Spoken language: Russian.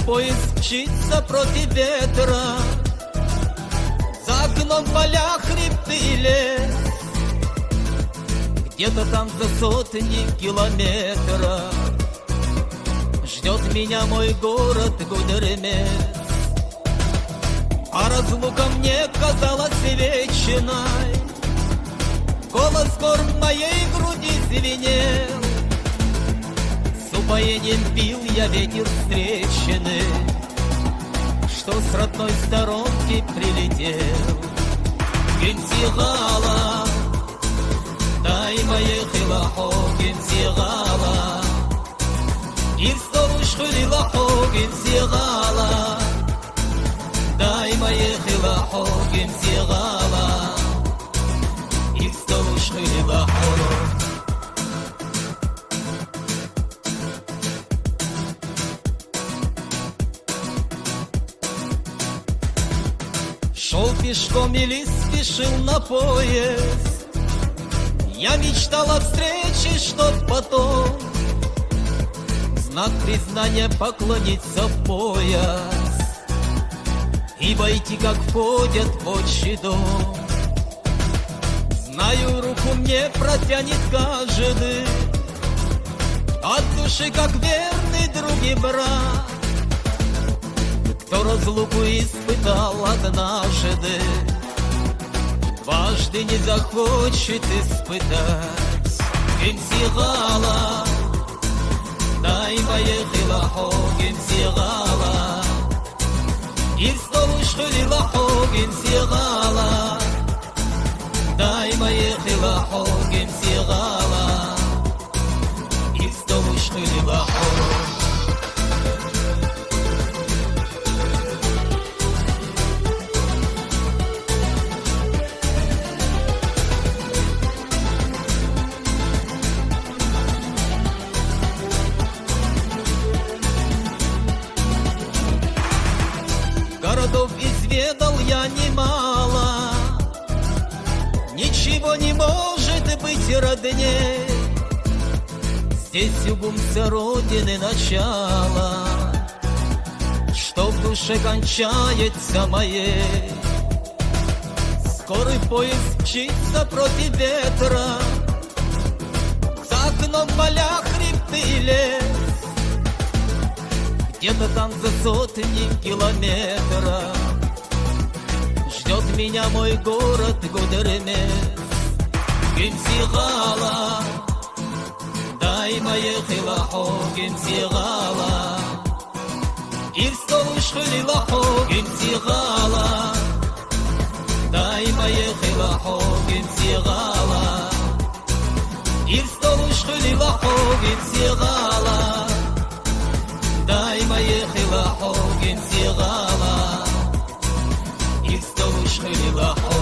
поезд мчится против ветра, за окном поля, хребты и лес. Где-то там за сотни километров ждет меня мой город Гудеремес. А разлука мне казалась вечной, голос гор в моей груди звенел. С упоением пил я ветер встречный, что с родной сторонки прилетел. Генсигала, дай поехала хо, Генсигала, и в столушку лила хо, Генсигала, дай поехала хо, Генсигала, и в столушку лила хо. Шел пешком или спешил на поезд, я мечтал о встрече, чтоб потом в знак признания поклониться в пояс и войти, как входят в отчий дом. Знаю, руку мне протянет каждый, от души, как верный друг и брат, кто разлуку испытал однажды, дважды не захочет испытать. Генсигала, дай поехала хо, Генсигала, и в столушку лила хо, Генсигала, дай поехала хо, Генсигала, и в столушку лила хо. Городов изведал я немало, ничего не может быть родней. Здесь угумся родины начало, что в душе кончается моей. Скорый поезд мчится против ветра, за окном поля, хребты и лес. Где-то там за сотни километров ждет меня мой город Гудеремес. Генсигала, дай поехала хо, Генсигала, и в столушку лила хо, Генсигала, дай поехала хо, Генсигала, и в столушку лила хо, Генсигала, дай поехала хо, Генсигала, и в столушку лила хо.